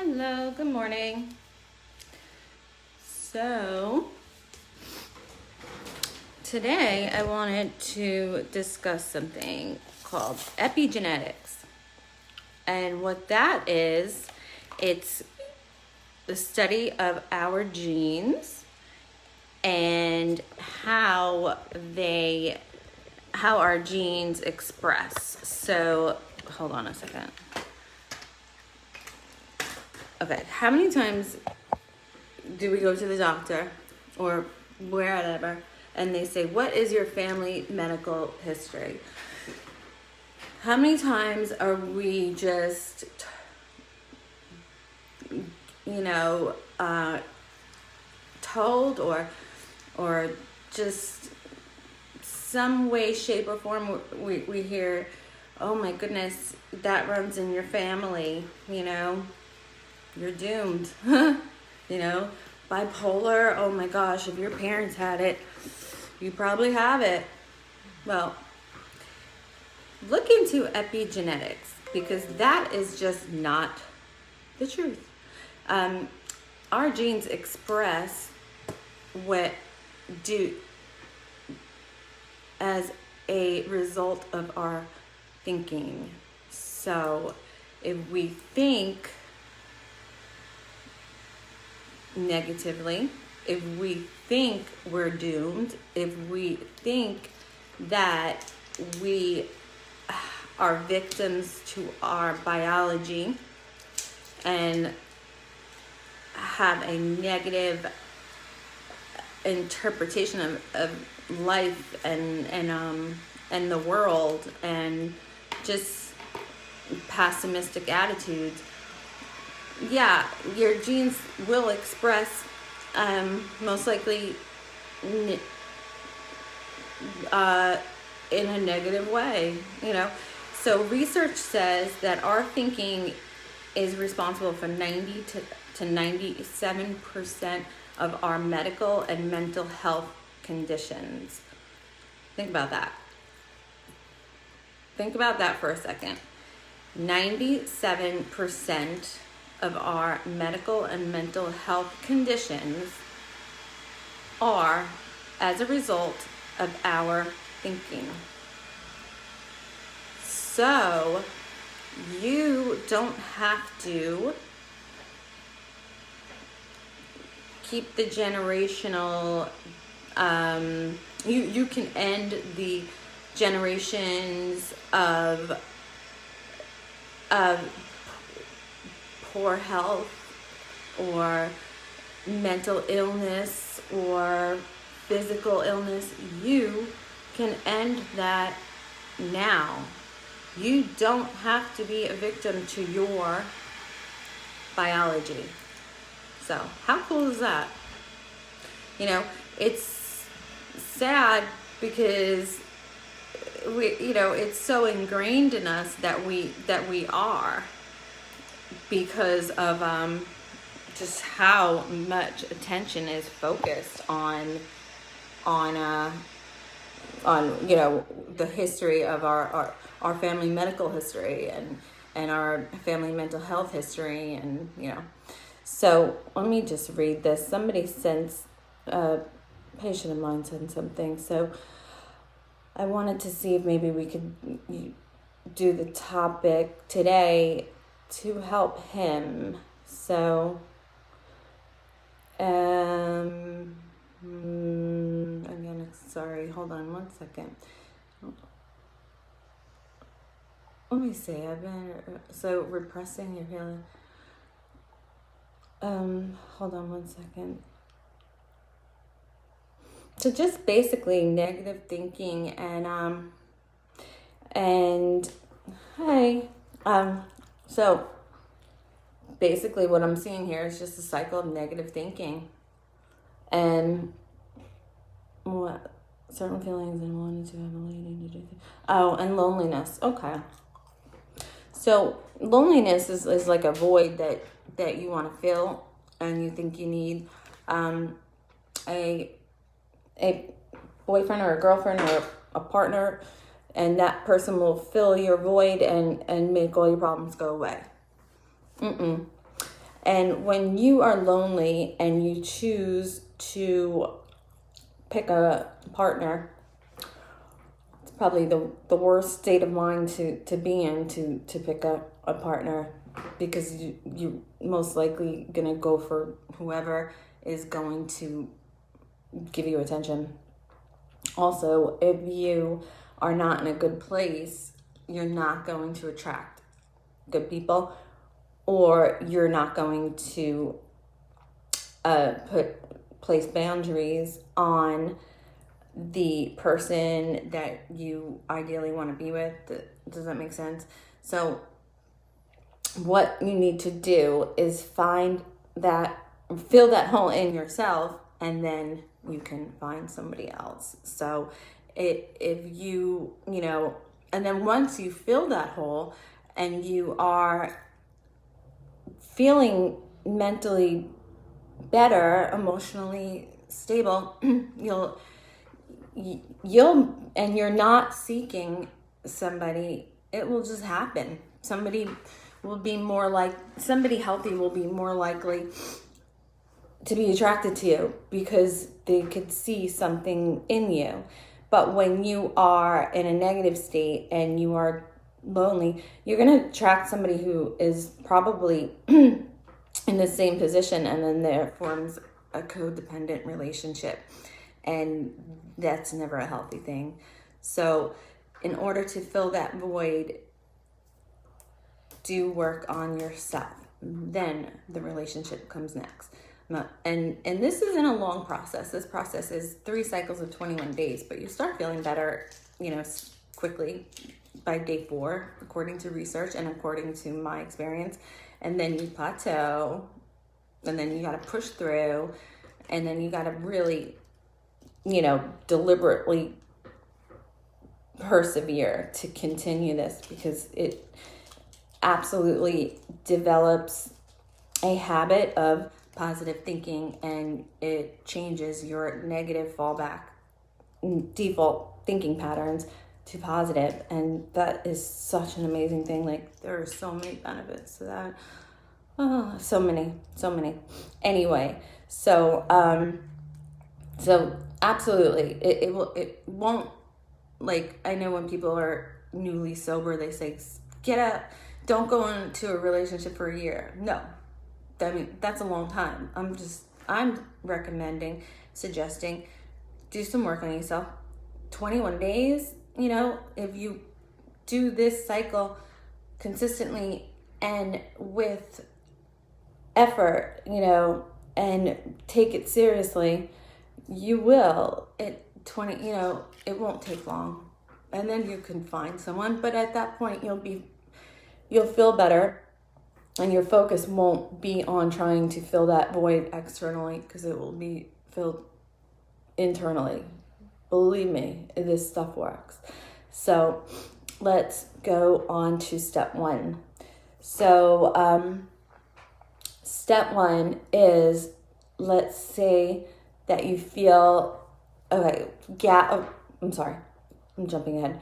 Hello, good morning. So, today I wanted to discuss something called epigenetics. And what that is, it's the study of our genes and how our genes express. So, hold on a second. Okay, how many times do we go to the doctor or wherever and they say, what is your family medical history? How many times are we just, told or just some way, shape, or form we hear, oh my goodness, that runs in your family, you're doomed. Bipolar, oh my gosh, if your parents had it, you probably have it. Well, look into epigenetics, because that is just not the truth. Our genes express what do as a result of our thinking. So if we think negatively, if we think we're doomed, if we think that we are victims to our biology and have a negative interpretation of life and the world and just pessimistic attitudes, yeah, your genes will express most likely in a negative way, So research says that our thinking is responsible for 90 to 97% of our medical and mental health conditions. Think about that. Think about that for a second. 97% of our medical and mental health conditions are as a result of our thinking. So you don't have to keep the generational, you can end the generations of poor health or mental illness or physical illness. You can end that now. You don't have to be a victim to your biology. So how cool is that? It's sad because it's so ingrained in us that we are, because of just how much attention is focused on the history of our family medical history and our family mental health history, and so let me just read this. Somebody sent, a patient of mine sent something, so I wanted to see if maybe we could do the topic today to help him. So, again, sorry, hold on one second. Let me see, I've been, so repressing your feeling. Hold on one second. So just basically negative thinking and hey, so basically what I'm seeing here is just a cycle of negative thinking and what certain feelings and wanting to have a lady to do things. Oh, and loneliness. Okay. So loneliness is like a void that you want to fill, and you think you need a boyfriend or a girlfriend or a partner, and that person will fill your void and make all your problems go away. And when you are lonely and you choose to pick a partner, it's probably the worst state of mind to be in, to pick a partner, because you're most likely going to go for whoever is going to give you attention. Also, if you are not in a good place, you're not going to attract good people, or you're not going to place boundaries on the person that you ideally want to be with. Does that make sense? So what you need to do is fill that hole in yourself, and then you can find somebody else. So if you and then once you fill that hole and you are feeling mentally better, emotionally stable, and you're not seeking somebody, it will just happen. Somebody healthy will be more likely to be attracted to you because they could see something in you. But when you are in a negative state and you are lonely, you're going to attract somebody who is probably in the same position, and then there forms a codependent relationship, and that's never a healthy thing. So in order to fill that void, do work on yourself. Then the relationship comes next. And this isn't a long process. This process is 3 cycles of 21 days, but you start feeling better, quickly by day 4, according to research and according to my experience. And then you plateau, and then you got to push through, and then you got to really, deliberately persevere to continue this, because it absolutely develops a habit of positive thinking, and it changes your negative default thinking patterns to positive. And that is such an amazing thing. Like, there are so many benefits to that. Oh, so many. Anyway, so absolutely, it won't, like, I know when people are newly sober, they say, get out, don't go into a relationship for a year. No, I mean, that's a long time. I'm suggesting, do some work on yourself. 21 days, if you do this cycle consistently and with effort, and take it seriously, you will. It won't take long. And then you can find someone, but at that point you'll feel better, and your focus won't be on trying to fill that void externally, because it will be filled internally. Believe me, this stuff works. So let's go on to step 1. So step 1 is, let's say that you feel, I'm sorry, I'm jumping ahead.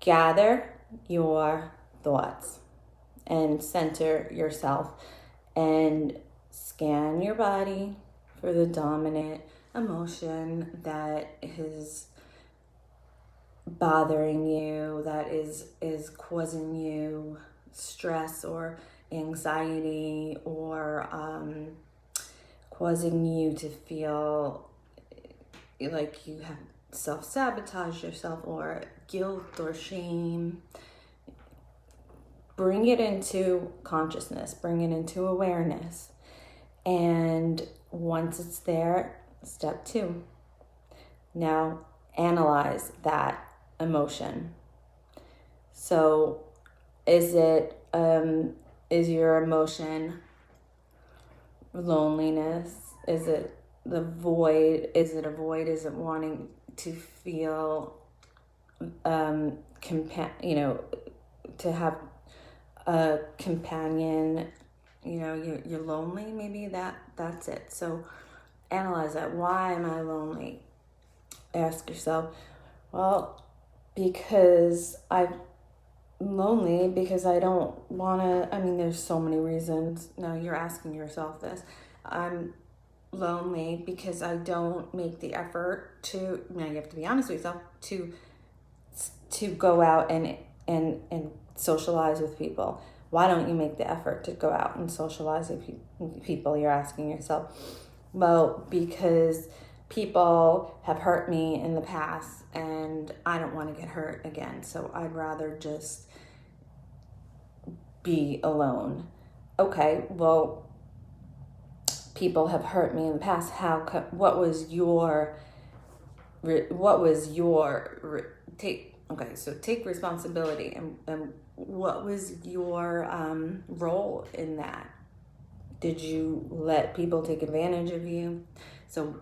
Gather your thoughts and center yourself, and scan your body for the dominant emotion that is bothering you, that is causing you stress or anxiety, or causing you to feel like you have self-sabotage yourself, or guilt or shame. Bring it into consciousness, bring it into awareness. And once it's there, step 2. Now analyze that emotion. So is your emotion loneliness? Is it the void? Is it a void? Is it wanting to feel to have a companion? You're lonely, maybe that's it. So analyze that. Why am I lonely? Ask yourself, well, because I've lonely because I don't want to, I mean, there's so many reasons. Now you're asking yourself this. I'm lonely because I don't make the effort to, now you have to be honest with yourself, to go out and socialize with people. Why don't you make the effort to go out and socialize with people? You're asking yourself. Well, because people have hurt me in the past and I don't want to get hurt again. So I'd rather just be alone. Okay, well, people have hurt me in the past. What was your take responsibility and what was your role in that? Did you let people take advantage of you? So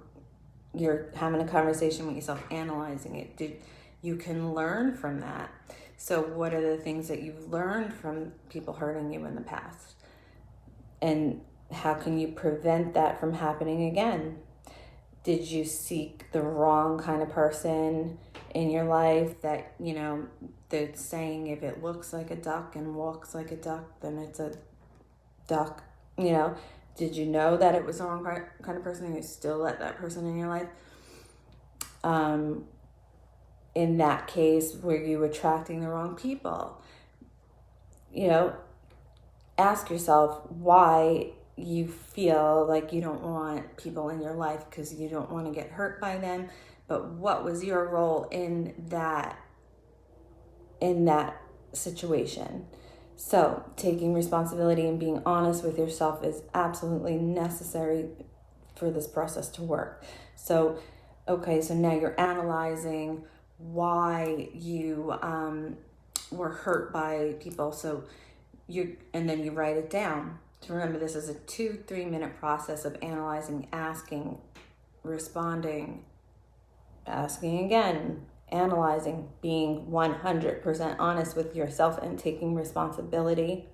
you're having a conversation with yourself, analyzing it. You can learn from that. So what are the things that you've learned from people hurting you in the past? And how can you prevent that from happening again? Did you seek the wrong kind of person in your life that, the saying, if it looks like a duck and walks like a duck, then it's a duck, Did you know that it was the wrong kind of person and you still let that person in your life? In that case, were you attracting the wrong people? Ask yourself why you feel like you don't want people in your life because you don't want to get hurt by them. But what was your role in that situation? So taking responsibility and being honest with yourself is absolutely necessary for this process to work. So now you're analyzing why you were hurt by people. So and then you write it down. So remember, this is a 2-3 minute process of analyzing, asking, responding, asking again, analyzing, being 100% honest with yourself and taking responsibility,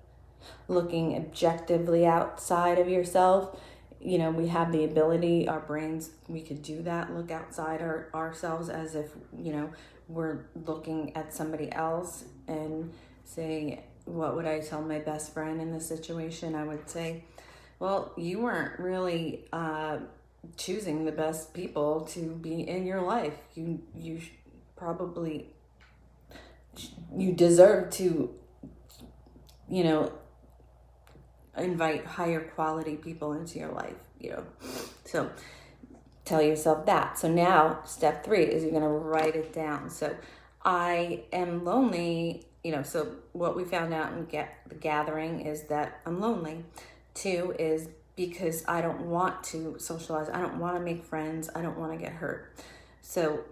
looking objectively outside of yourself. We have the ability, our brains, we could do that, look outside ourselves as if, we're looking at somebody else and say, what would I tell my best friend in this situation? I would say, well, you weren't really choosing the best people to be in your life. You probably, you deserve to, invite higher quality people into your life, So tell yourself that. So now step 3 is you're going to write it down. So I am lonely. So what we found out in the gathering is that I'm lonely. 2 is because I don't want to socialize. I don't want to make friends. I don't want to get hurt. So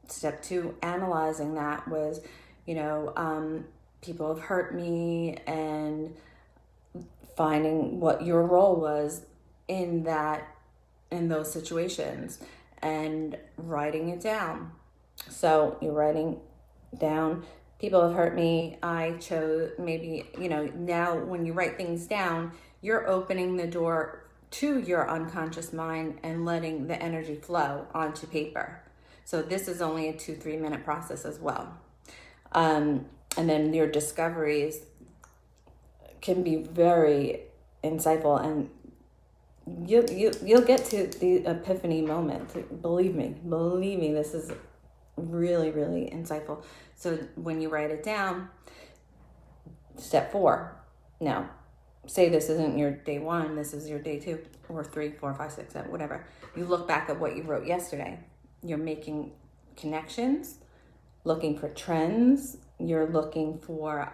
step 2, analyzing that was, people have hurt me and finding what your role was in those situations and writing it down. So you're writing down, people have hurt me. I chose maybe, now when you write things down, you're opening the door to your unconscious mind and letting the energy flow onto paper. So this is only a 2-3 minute process as well. And then your discoveries can be very insightful, and you'll get to the epiphany moment. Believe me, this is really, really insightful. So when you write it down, step 4. Now, say this isn't your day 1, this is your day 2 or 3, 4, 5, 6, 7, whatever. You look back at what you wrote yesterday. You're making connections, looking for trends. You're looking for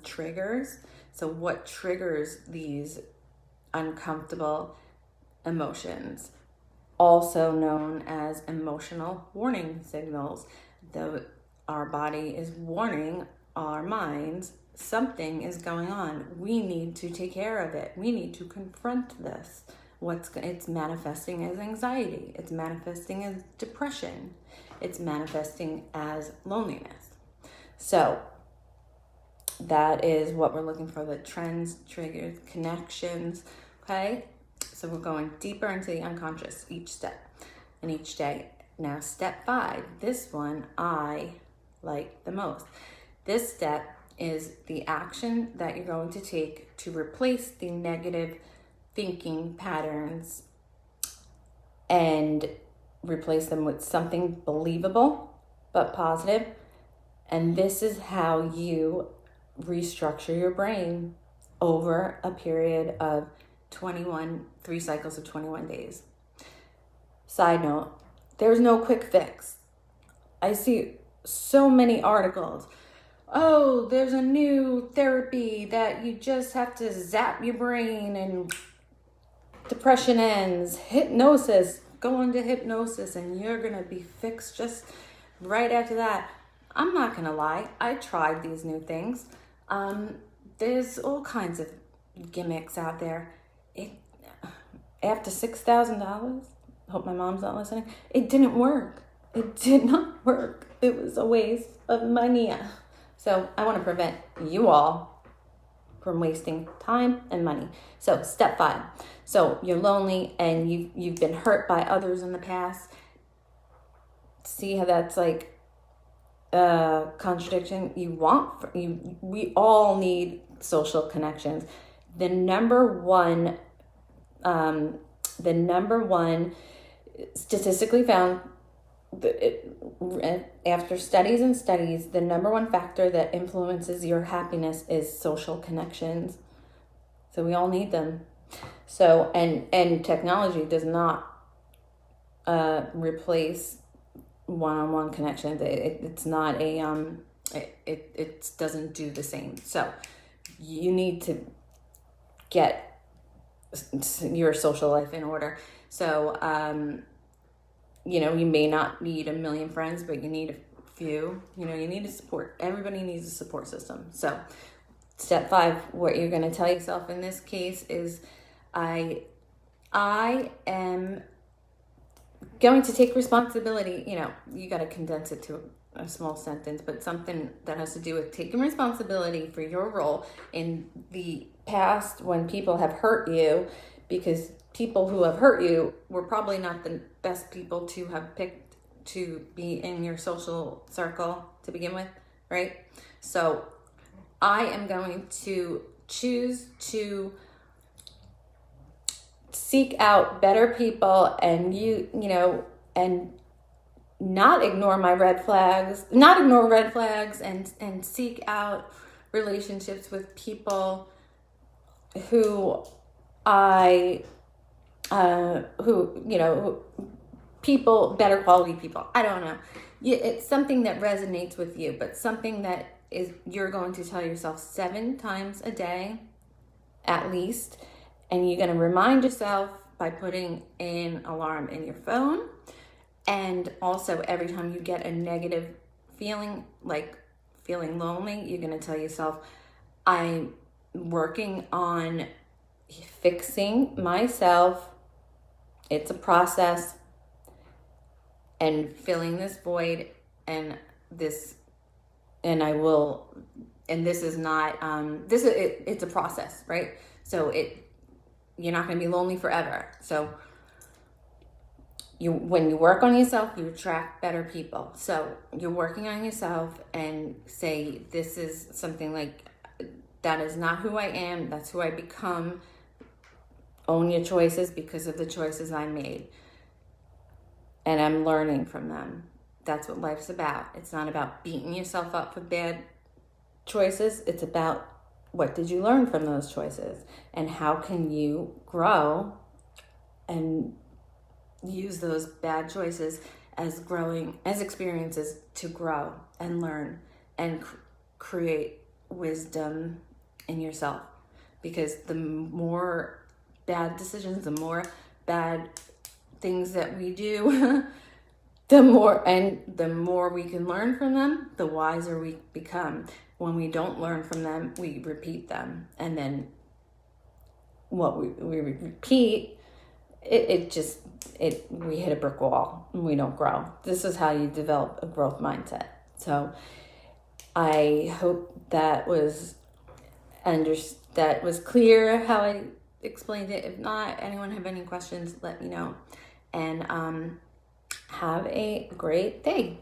triggers. So what triggers these uncomfortable emotions, also known as emotional warning signals? Our body is warning our minds something is going on. We need to take care of it. We need to confront this. It's manifesting as anxiety. It's manifesting as depression. It's manifesting as loneliness. So that is what we're looking for, the trends, triggers, connections, okay? So we're going deeper into the unconscious each step and each day. Now, step 5, this one I like the most. This step is the action that you're going to take to replace the negative thinking patterns and replace them with something believable but positive. And this is how you restructure your brain over a period of 3 cycles of 21 days. Side note, there's no quick fix. I see so many articles. Oh, there's a new therapy that you just have to zap your brain and depression ends. Hypnosis, go into hypnosis and you're going to be fixed just right after that. I'm not going to lie. I tried these new things. There's all kinds of gimmicks out there. After $6,000, hope my mom's not listening, it didn't work. It did not work. It was a waste of money. So I want to prevent you all from wasting time and money. So step 5. So you're lonely and you've been hurt by others in the past. See how that's like a contradiction? We all need social connections. The number one statistically found, after studies and studies, the number one factor that influences your happiness is social connections. So we all need them. So and technology does not replace one-on-one connections. It's not a it doesn't do the same. So you need to get your social life in order. So you may not need 1 million friends, but you need a few. You need a support. Everybody needs a support system. So step 5, what you're going to tell yourself in this case is, I am going to take responsibility. You got to condense it to a small sentence, but something that has to do with taking responsibility for your role in the past when people have hurt you, because people who have hurt you were probably not the best people to have picked to be in your social circle to begin with, right? So I am going to choose to seek out better people and and not ignore red flags and seek out relationships with people who better quality people. I don't know. It's something that resonates with you, but something that you're going to tell yourself 7 times a day, at least. And you're going to remind yourself by putting an alarm in your phone. And also every time you get a negative feeling, like feeling lonely, you're going to tell yourself, I'm working on fixing myself. It's a process, and filling this void, and this is not it's a process, right? So you're not going to be lonely forever. So when you work on yourself, you attract better people. So you're working on yourself and say, this is something like, that is not who I am. That's who I become. Own your choices because of the choices I made. And I'm learning from them. That's what life's about. It's not about beating yourself up for bad choices. It's about, what did you learn from those choices? And how can you grow and use those bad choices as experiences to grow and learn and create wisdom in yourself. Because the more bad decisions, the more bad things that we do, the more we can learn from them, the wiser we become. When we don't learn from them, we repeat them. And then what we repeat, we hit a brick wall and we don't grow. This is how you develop a growth mindset. So I hope that was clear how I explained it. If not, anyone have any questions, let me know. And have a great day.